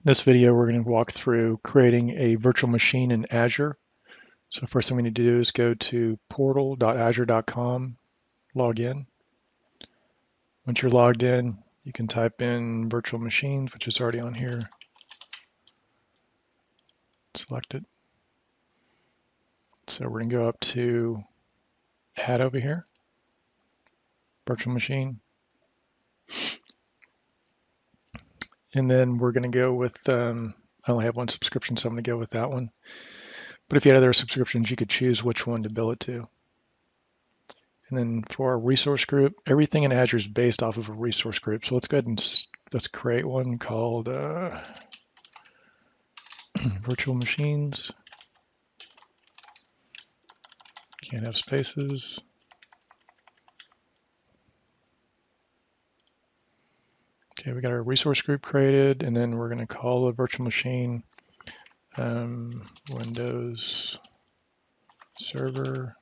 this video, we're going to walk through creating a virtual machine in Azure. So first thing we need to do is go to portal.azure.com, log in. Once you're logged in, you can type in virtual machines, which is already on here. Select it. So we're going to go up to add over here, virtual machine. And then we're going to go with, I only have one subscription, so I'm going to go with that one. But if you had other subscriptions, you could choose which one to bill it to. And then for our resource group, everything in Azure is based off of a resource group. So let's go ahead and let's create one called virtual machines. Can't have spaces. Okay, we got our resource group created, and then we're going to call the virtual machine Windows Server.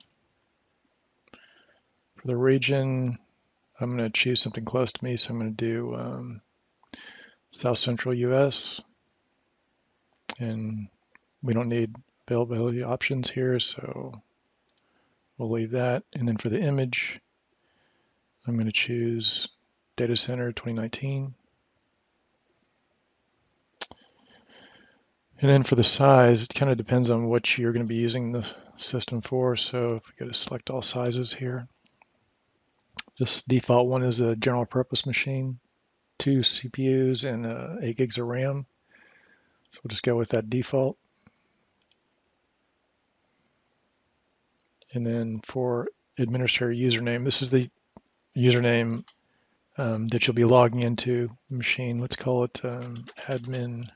For the region, I'm going to choose something close to me, so I'm going to do South Central US. And we don't need availability options here, so we'll leave that. And then for the image, I'm going to choose Data Center 2019. And then for the size, it kind of depends on what you're going to be using the system for. So if we go to select all sizes here, this default one is a general purpose machine, 2 CPUs and 8 gigs of RAM. So we'll just go with that default. And then for administrator username, this is the username that you'll be logging into the machine. Let's call it admin.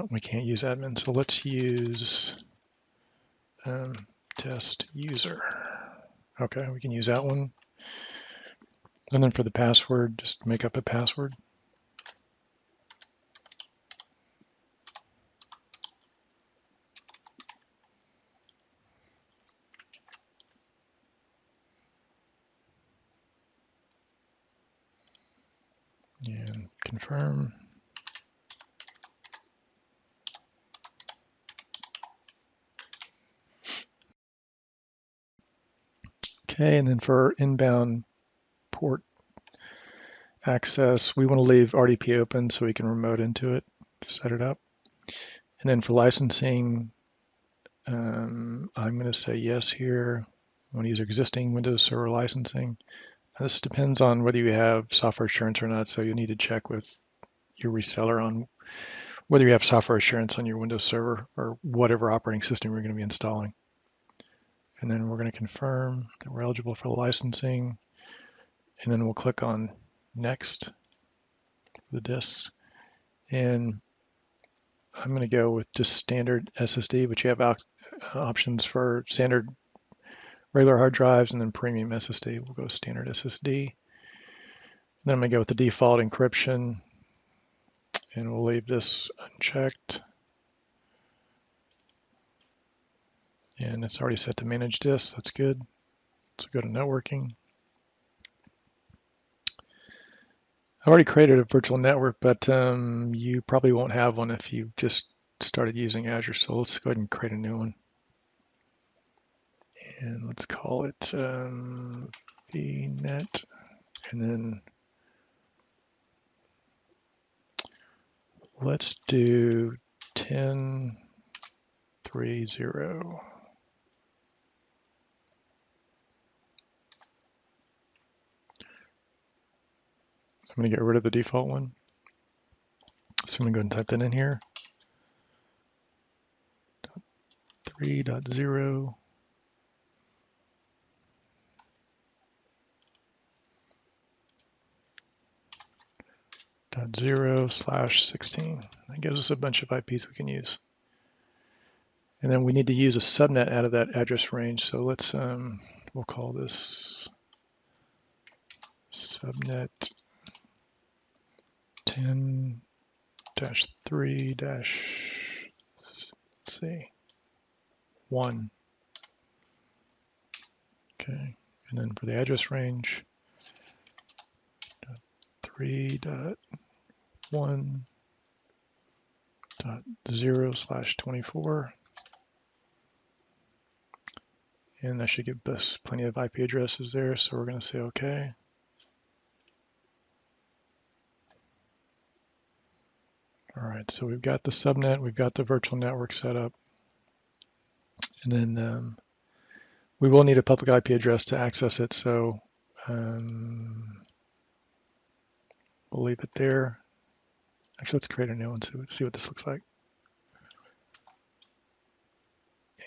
We can't use admin, so let's use test user. Okay, we can use that one. And then for the password, just make up a password. And confirm. Okay, and then for inbound port access, we want to leave RDP open so we can remote into it to set it up. And then for licensing, I'm going to say yes here. I want to use existing Windows Server licensing. This depends on whether you have software assurance or not, so you need to check with your reseller on whether you have software assurance on your Windows Server or whatever operating system you're going to be installing. And then we're going to confirm that we're eligible for the licensing, and then we'll click on Next for the disks. And I'm going to go with just standard SSD, but you have options for standard regular hard drives and then premium SSD. We'll go standard SSD. Then I'm going to go with the default encryption, and we'll leave this unchecked. And it's already set to manage disks. That's good. So go to networking. I've already created a virtual network, but you probably won't have one if you just started using Azure. So let's go ahead and create a new one. And let's call it VNet. And then let's do 10.3.0. I'm going to get rid of the default one. So I'm going to go ahead and type that in here. 3.0. .0/16. That gives us a bunch of IPs we can use. And then we need to use a subnet out of that address range. So let's, we'll call this subnet 10-3-1. Okay, and then for the address range, 3.1.0/24. And that should give us plenty of IP addresses there, so we're going to say OK. All right, so we've got the subnet, we've got the virtual network set up, and then we will need a public IP address to access it, so we'll leave it there. Actually, let's create a new one, so let's see what this looks like.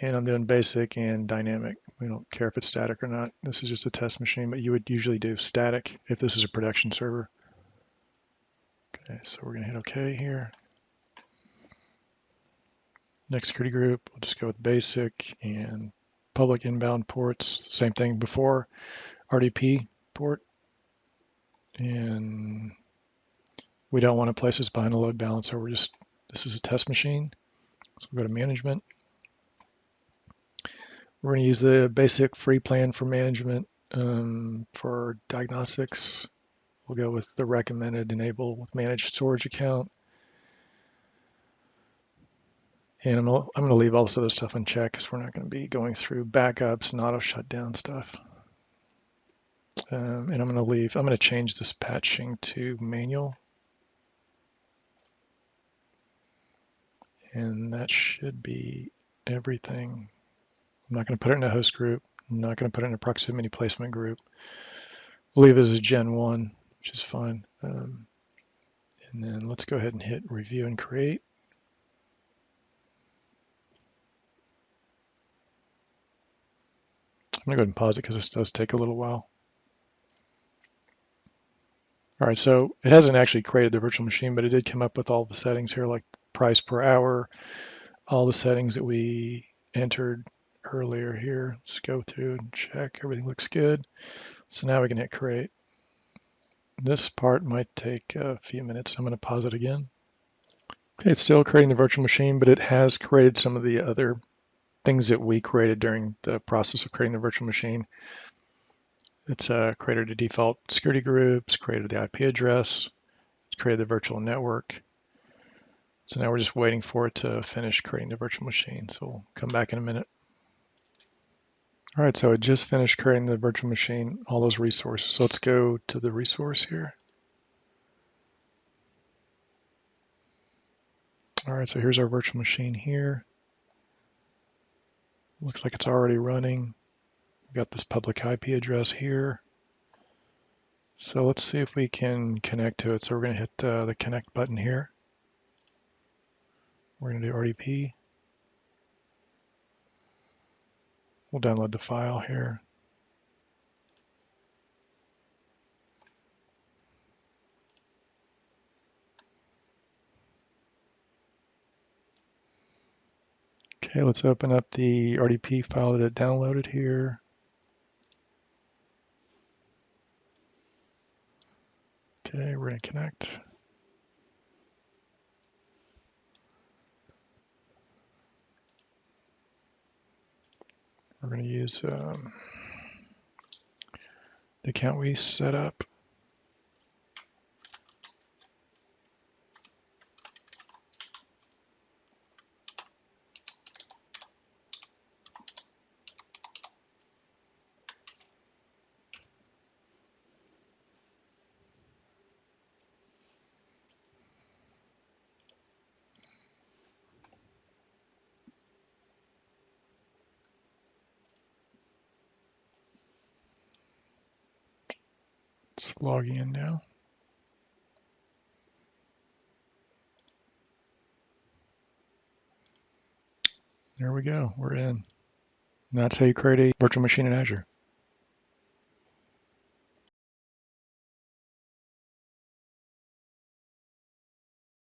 And I'm doing basic and dynamic. We don't care if it's static or not. This is just a test machine, but you would usually do static if this is a production server. Okay, so we're going to hit OK here. Next security group, we'll just go with basic and public inbound ports. Same thing before, RDP port. And we don't want to place this behind a load balancer. This is a test machine. So we'll go to management. We're going to use the basic free plan for management. For diagnostics, we'll go with the recommended enable with managed storage account. And I'm going to leave all this other stuff unchecked because we're not going to be going through backups and auto shutdown stuff. And I'm going to change this patching to manual. And that should be everything. I'm not going to put it in a host group. I'm not going to put it in a proximity placement group. We'll leave it as a Gen 1, which is fine. And then let's go ahead and hit review and create. I'm going to go ahead and pause it because this does take a little while. All right, so it hasn't actually created the virtual machine, but it did come up with all the settings here, like price per hour, all the settings that we entered earlier here. Let's go through and check. Everything looks good. So now we can hit create. This part might take a few minutes. I'm going to pause it again. Okay, it's still creating the virtual machine, but it has created some of the other things that we created during the process of creating the virtual machine. It's created a default security groups, created the IP address, it's created the virtual network. So now we're just waiting for it to finish creating the virtual machine. So we'll come back in a minute. All right, so it just finished creating the virtual machine, all those resources. So let's go to the resource here. All right, so here's our virtual machine here. Looks like it's already running. We've got this public IP address here. So let's see if we can connect to it. So we're going to hit the connect button here. We're going to do RDP. We'll download the file here. Okay, let's open up the RDP file that it downloaded here. Okay, we're going to connect. We're going to use the account we set up. It's logging in now. There we go, we're in. And that's how you create a virtual machine in Azure.